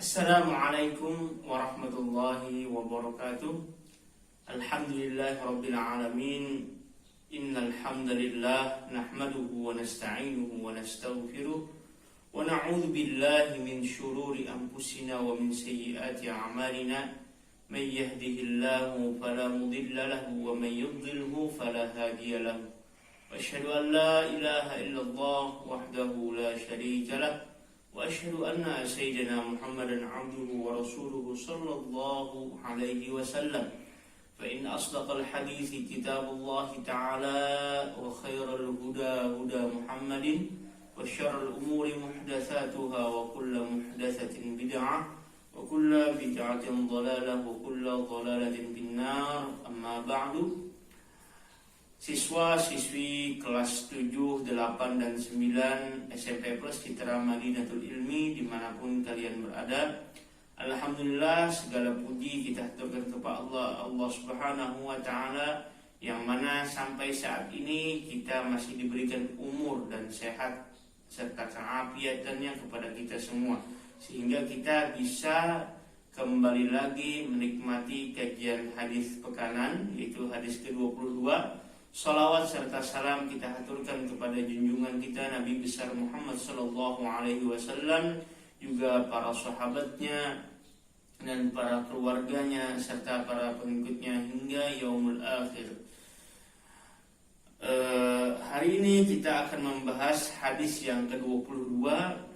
Assalamualaikum warahmatullahi wabarakatuh. Alhamdulillahi rabbil alamin. Innal hamdalillah nahmaduhu wa nasta'inuhu wa nastaghfiruh wa na'udzu billahi min shururi anfusina wa min sayyiati a'malina. May yahdihillahu fala mudilla lahu wa may yudlilhu fala hadiya lahu. Wa asyhadu an la ilaha illallah wahdahu la syarika lahu. وأشهد أن سيدنا محمدا عبده ورسوله صلى الله عليه وسلم فإن أصدق الحديث كتاب الله تعالى وخير الهدى هدى محمد وشر الأمور محدثاتها وكل محدثة بدعة وكل بدعة ضلالة وكل ضلالة في النار أما بعد. Siswa-siswi kelas 7, 8, dan 9 SMP Plus Citra Madinatul Ilmi dimanapun kalian berada, alhamdulillah segala puji kita haturkan kepada Allah Subhanahu wa Ta'ala, yang mana sampai saat ini kita masih diberikan umur dan sehat serta keafiatannya kepada kita semua, sehingga kita bisa kembali lagi menikmati kajian hadis pekanan, yaitu hadis ke-22. Salawat serta salam kita haturkan kepada junjungan kita Nabi besar Muhammad sallallahu alaihi wasallam, juga para sahabatnya dan para keluarganya serta para pengikutnya hingga yaumul akhir. Hari ini kita akan membahas hadis yang ke-22.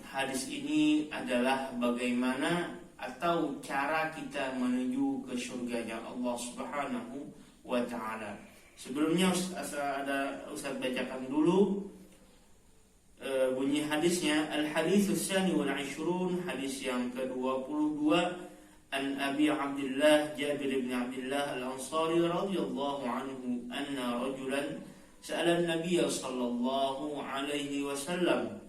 Hadis ini adalah bagaimana atau cara kita menuju ke surganya Allah Subhanahu wa Ta'ala. Sebelumnya Ustaz bacakan dulu bunyi hadisnya. Al-haditsus tsani wal 'ishrun, hadis yang ke-22, an Abi Abdullah Jabir bin Abdullah Al-Ansari radhiyallahu anhu anna rajulan sa'ala an-nabiy sallallahu alaihi wasallam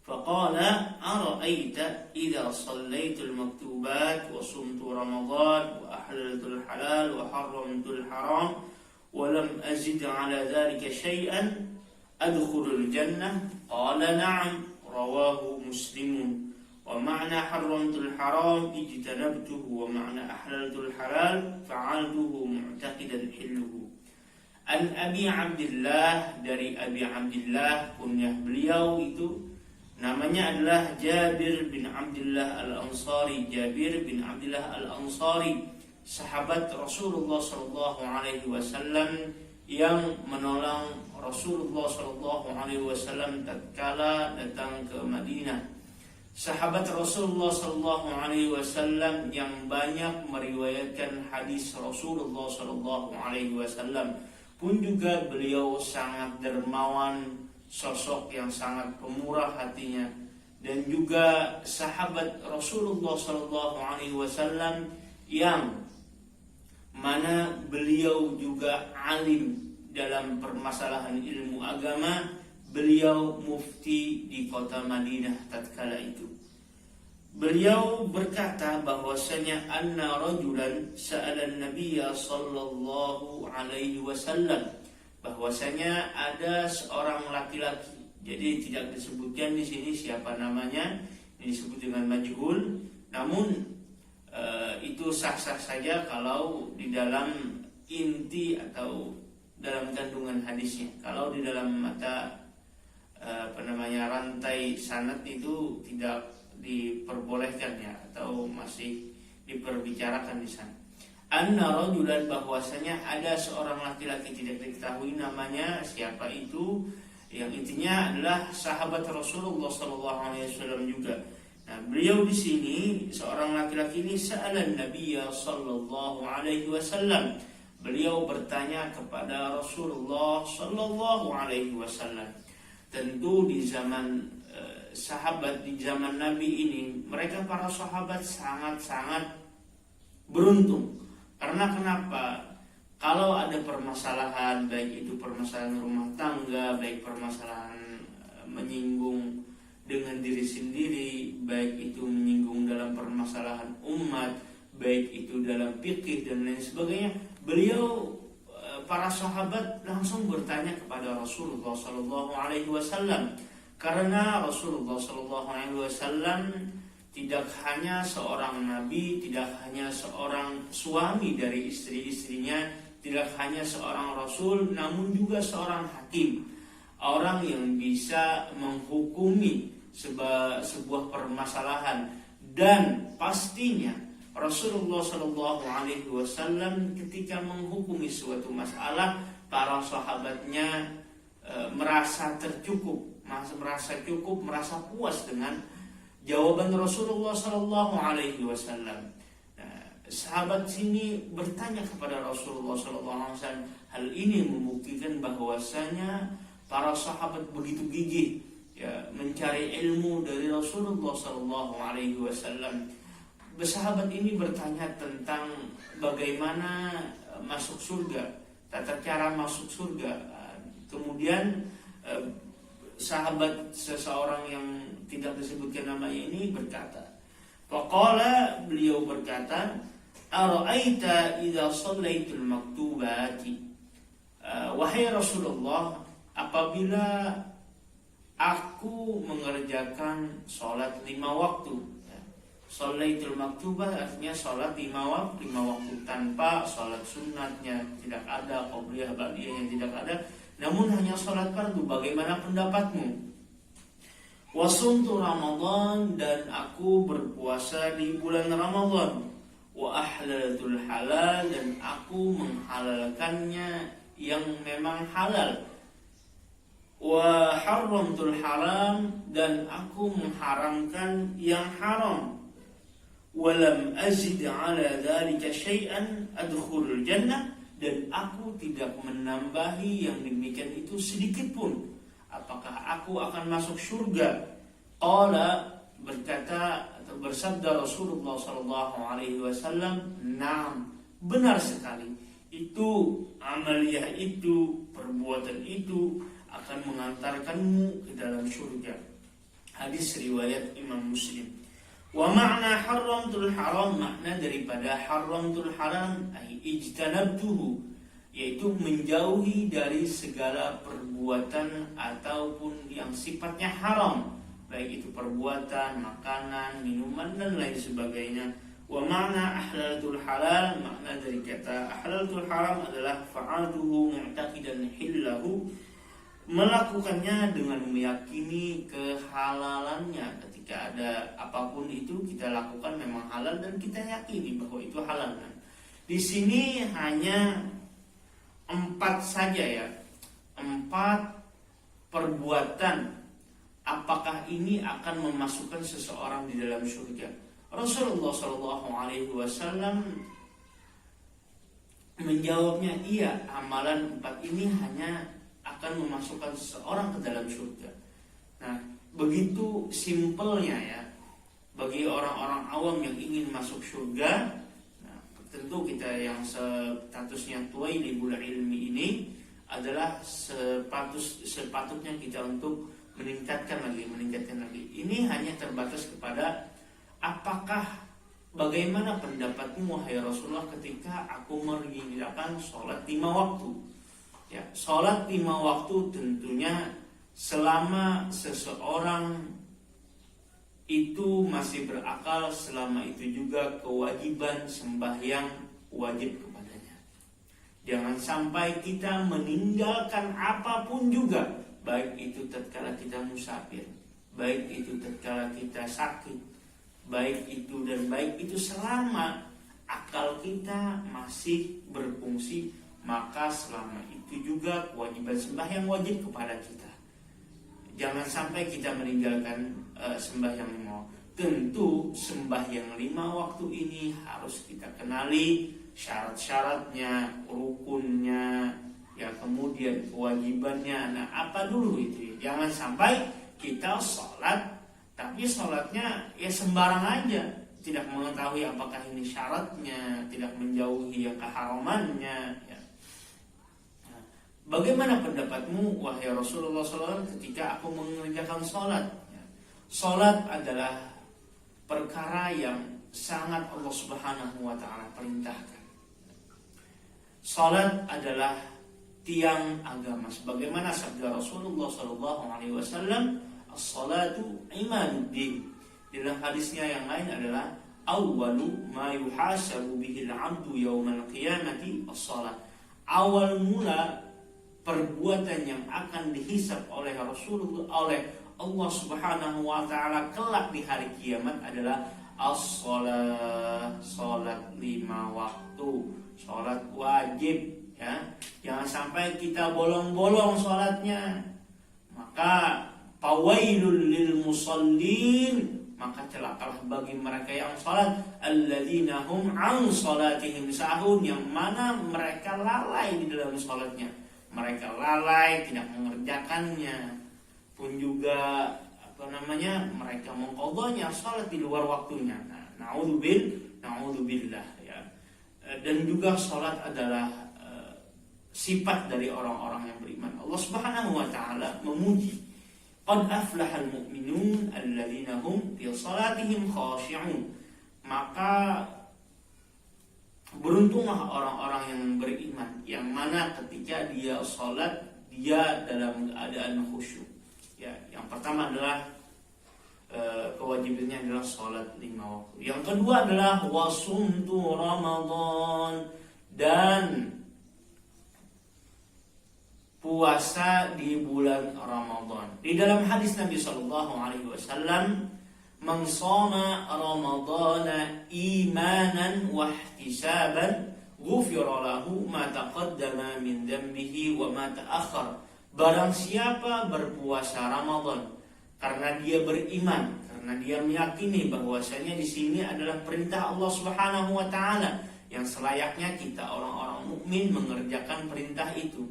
faqala ara'aita idza sallaytu al-maktubat wa sumtu ramadan wa ahlaltu al-halal wa harramtu al-haram ولم أزد على ذلك شيئا أدخل الجنة؟ قال نعم، رواه مسلم. ومعنى حرمت الحرام اجتنبته، ومعنى أحللت الحلال فعلته معتقدا حله. An Abi Abdullah, dari Abi Abdullah, kunyah beliau itu namanya adalah Jabir bin Abdullah Al-Ansari. Jabir bin Abdullah Al-Ansari, sahabat Rasulullah sallallahu alaihi wasallam yang menolong Rasulullah sallallahu alaihi wasallam tatkala datang ke Madinah. Sahabat Rasulullah sallallahu alaihi wasallam yang banyak meriwayatkan hadis Rasulullah sallallahu alaihi wasallam, pun juga beliau sangat dermawan, sosok yang sangat pemurah hatinya, dan juga sahabat Rasulullah sallallahu alaihi wasallam yang mana beliau juga alim dalam permasalahan ilmu agama. Beliau mufti di kota Madinah tatkala itu. Beliau berkata bahwasanya anna rajulan sa'ala an-nabiy sallallahu alaihi wasallam, bahwasanya ada seorang laki-laki. Jadi tidak disebutkan di sini siapa namanya, ini disebut dengan majhul. Namun itu sah-sah saja kalau di dalam inti atau dalam kandungan hadisnya. Kalau di dalam mata rantai sanad itu tidak diperbolehkan ya, atau masih diperbicarakan di sana. Anna rajulan, bahwasanya ada seorang laki-laki, tidak diketahui namanya siapa itu, yang intinya adalah sahabat Rasulullah sallallahu alaihi wasallam juga. Nah, beliau di sini, seorang laki-laki ini, sa'alan Nabiy sallallahu alaihi wasallam. Beliau bertanya kepada Rasulullah sallallahu alaihi wasallam. Tentu di zaman sahabat, di zaman Nabi ini, mereka para sahabat sangat-sangat beruntung. Karena kenapa? Kalau ada permasalahan, baik itu permasalahan rumah tangga, baik permasalahan menyinggung dengan diri sendiri, baik itu menyinggung dalam permasalahan umat, baik itu dalam fikih dan lain sebagainya, beliau para sahabat langsung bertanya kepada Rasulullah sallallahu alaihi wasallam, karena Rasulullah sallallahu alaihi wasallam tidak hanya seorang nabi, tidak hanya seorang suami dari istri-istrinya, tidak hanya seorang rasul, namun juga seorang hakim, orang yang bisa menghukumi sebuah permasalahan. Dan pastinya Rasulullah Shallallahu Alaihi Wasallam ketika menghukumi suatu masalah, para sahabatnya merasa tercukup, merasa puas dengan jawaban Rasulullah Shallallahu Alaihi Wasallam. Sahabat sini bertanya kepada Rasulullah Shallallahu Alaihi Wasallam. Hal ini membuktikan bahwasanya para sahabat begitu gigih mencari ilmu dari Rasulullah Shallallahu Alaihi Wasallam. Sahabat ini bertanya tentang bagaimana masuk surga, tata cara masuk surga. Kemudian sahabat seseorang yang tidak disebutkan namanya ini berkata, faqala, beliau berkata, ara'aita idza shallaitul maktubati, wahai Rasulullah, apabila aku mengerjakan sholat 5 waktu. Shallaitul maktubah artinya sholat 5 waktu tanpa sholat sunatnya, tidak ada qobliyah ba'diyah yang tidak ada, namun hanya sholat fardu. Bagaimana pendapatmu? Wasumtu Ramadan, dan aku berpuasa di bulan Ramadan. Wa ahlaltul halal, dan aku menghalalkannya yang memang halal. Wa harramtul haram, dan aku mengharamkan yang haram. Walam azid ala dzalika syai'an adkhulul jannah, dan aku tidak menambahi yang demikian itu sedikit pun. Apakah aku akan masuk surga? Qala, berkata atau bersabda Rasulullah sallallahu alaihi wasallam, "Na'am, benar sekali. Itu amaliyah itu, perbuatan itu akan mengantarkanmu ke dalam surga." Hadis riwayat Imam Muslim. Wa ma'na haramtul haram, makna daripada haramtul haram ay ijtanabtuhu, yaitu menjauhi dari segala perbuatan ataupun yang sifatnya haram, baik itu perbuatan, makanan, minuman dan lain sebagainya. Wa ma'na ahlaltul halal, makna dari kata ahlaltul haram adalah fa'aduhu mu'taqidan hillahu, melakukannya dengan meyakini kehalalannya. Ketika ada apapun itu kita lakukan memang halal dan kita yakini bahwa itu halal. Di sini hanya 4 saja ya, 4 perbuatan. Apakah ini akan memasukkan seseorang di dalam surga? Rasulullah Shallallahu Alaihi Wasallam menjawabnya, iya, amalan 4 ini hanya akan memasukkan seseorang ke dalam surga. Nah, begitu simpelnya ya bagi orang-orang awam yang ingin masuk surga. Nah, tentu kita yang statusnya thalibul ilmi ini adalah sepatutnya kita untuk meningkatkan lagi. Ini hanya terbatas kepada apakah, bagaimana pendapatmu wahai Rasulullah ketika aku mengerjakan sholat 5 waktu. Ya, sholat 5 waktu tentunya selama seseorang itu masih berakal, selama itu juga kewajiban sembahyang wajib kepadanya. Jangan sampai kita meninggalkan apapun juga, baik itu tatkala kita musafir, baik itu tatkala kita sakit, baik itu selama akal kita masih berfungsi, maka selama itu juga kewajiban sembahyang wajib kepada kita. Jangan sampai kita meninggalkan sembahyang 5 waktu. Tentu sembahyang 5 waktu ini harus kita kenali syarat-syaratnya, rukunnya, ya, kemudian kewajibannya. Nah, apa dulu itu? Jangan sampai kita sholat, tapi sholatnya ya sembarang aja, tidak mengetahui apakah ini syaratnya, tidak menjauhi yang keharamannya. Ya. Nah, bagaimana pendapatmu wahai Rasulullah SAW ketika aku mengerjakan sholat? Ya. Sholat adalah perkara yang sangat Allah Subhanahu wa Ta'ala perintahkan. Sholat adalah tiang agama, sebagaimana sabda Rasulullah SAW, as-salatu imaduddin. Di dalam hadisnya yang lain adalah awwalu ma yuhasabu bihil 'abdu yaumal qiyamati as-shalah. Awal mula perbuatan yang akan dihisab oleh Rasulullah, oleh Allah Subhanahu wa taala kelak di hari kiamat adalah as-shalah, salat 5 waktu, salat wajib ya. Jangan sampai kita bolong-bolong salatnya. Maka fawailul lil musallin, maka celakalah bagi mereka yang salat, alladzina hum an salatihim sahun, yang mana mereka lalai di dalam salatnya. Mereka lalai, tidak mengerjakannya. Pun juga mereka mengqadhanya salat di luar waktunya. Nah, naudzubillah ya. Dan juga salat adalah sifat dari orang-orang yang beriman. Allah Subhanahu wa taala memuji, qad aflahal mu'minun alladzina hum fi salatihim khashi'un. Maka beruntunglah orang-orang yang beriman, yang mana ketika dia salat dia dalam keadaan khusyuk. Ya, yang pertama adalah kewajibannya adalah salat 5 waktu. Yang kedua adalah wasumtu Ramadan, dan puasa di bulan Ramadan. Di dalam hadis Nabi sallallahu alaihi wasallam, "Man shoma Ramadana imanan wa ihtisaban, ghufira lahu ma taqaddama min dhanbihi wa ma ta'akhkhar." Barang siapa berpuasa Ramadan karena dia beriman, karena dia meyakini bahwasanya di sini adalah perintah Allah Subhanahu wa taala yang selayaknya kita orang-orang mukmin mengerjakan perintah itu.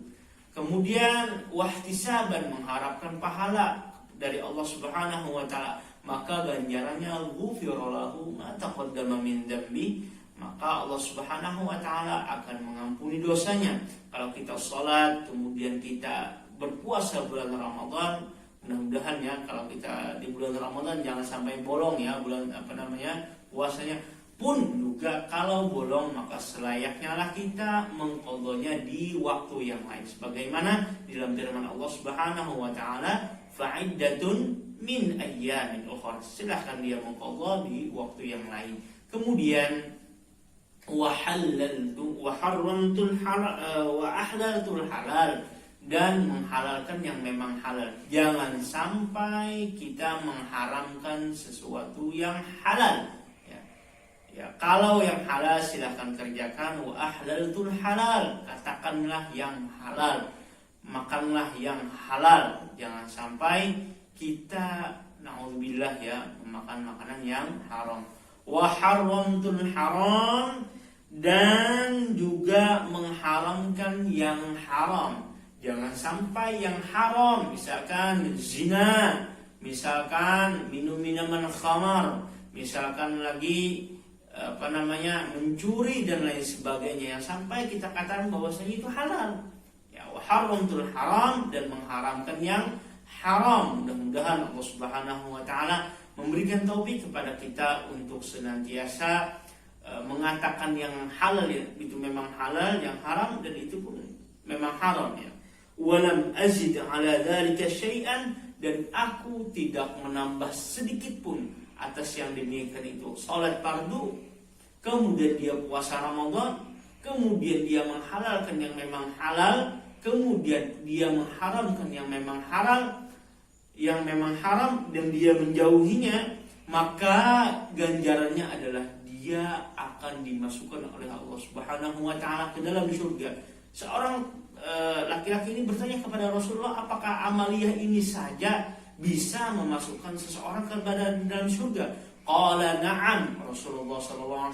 Kemudian wahtisaban, mengharapkan pahala dari Allah Subhanahu wa taala, maka ganjarannya ghufira lahu ma taqaddama min dzambi, maka Allah Subhanahu wa taala akan mengampuni dosanya. Kalau kita salat kemudian kita berpuasa bulan Ramadan, mudah-mudahan ya kalau kita di bulan Ramadan jangan sampai bolong ya bulan puasanya. Pun juga kalau bolong maka selayaknya lah kita mengqadhanya di waktu yang lain, sebagaimana di dalam firman Allah Subhanahu wa taala, fa'iddatun min ayyamin ukhra, silahkan dia mengqadha di waktu yang lain. Kemudian wa harramtul halal wa ahlaltul halal, dan menghalalkan yang memang halal. Jangan sampai kita mengharamkan sesuatu yang halal. Ya, kalau yang halal silahkan kerjakan. Wa ahlaltul halal, katakanlah yang halal, makanlah yang halal. Jangan sampai kita naudzubillah ya memakan makanan yang haram. Wa harramtul haram, dan juga mengharamkan yang haram. Jangan sampai yang haram, misalkan zina, misalkan minum minuman khamar, misalkan lagi mencuri dan lain sebagainya, yang sampai kita katakan bahwasanya itu halal. Ya, wa haramtul haram, dan mengharamkan yang haram. Mudah-mudahan Allah Subhanahu wa taala memberikan taufik kepada kita untuk senantiasa mengatakan yang halal itu memang halal, yang haram dan itu pun memang haram ya. Walam azid ala dzalika syai'an, dan aku tidak menambah sedikit pun atas yang demikian itu. Salat fardu, kemudian dia puasa Ramadan, kemudian dia menghalalkan yang memang halal, kemudian dia mengharamkan yang memang haram, dan dia menjauhinya, maka ganjarannya adalah dia akan dimasukkan oleh Allah Subhanahu wa taala ke dalam surga. Seorang laki-laki ini bertanya kepada Rasulullah, apakah amaliyah ini saja bisa memasukkan seseorang ke dalam surga? Qala na'am. Rasulullah SAW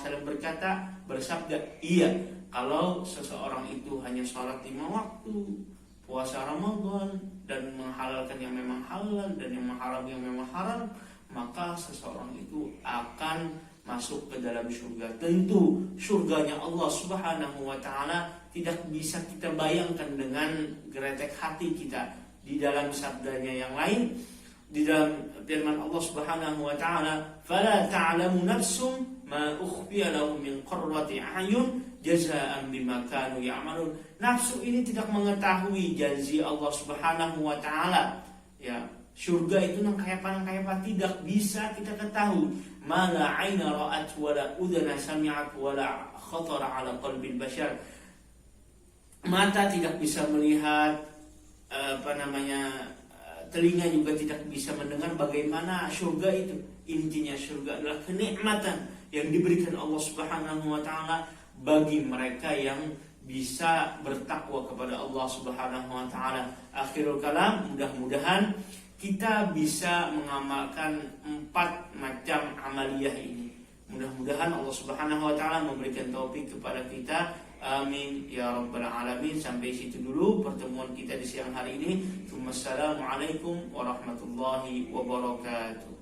bersabda, iya, kalau seseorang itu hanya sholat 5 waktu, puasa Ramadan, dan menghalalkan yang memang halal dan yang mengharam yang memang haram, maka seseorang itu akan masuk ke dalam surga. Tentu surganya Allah Subhanahu wa taala tidak bisa kita bayangkan dengan geretek hati kita. Di dalam sabdanya yang lain, di dalam firman Allah Subhanahu wa taala, "Fala ta'lamu nafsum ma ukhfiya lahum min qurrati a'yun jazaa'an bima kanu ya'malun." Nafsu ini tidak mengetahui janji Allah Subhanahu wa taala ya, Surga itu nang kayak apa tidak bisa kita ketahui. Mala aina ra'at wala udhana sami'at wala khatara ala qalbil bashar. Mata tidak bisa melihat, telinga juga tidak bisa mendengar bagaimana surga itu. Intinya surga adalah kenikmatan yang diberikan Allah Subhanahu wa taala bagi mereka yang bisa bertakwa kepada Allah Subhanahu wa taala. Akhirul kalam, mudah-mudahan kita bisa mengamalkan 4 macam amaliyah ini. Mudah-mudahan Allah Subhanahu wa taala memberikan taufik kepada kita. Amin ya rabbal alamin. Sampai situ dulu pertemuan kita di siang hari ini. Wassalamualaikum warahmatullahi wabarakatuh.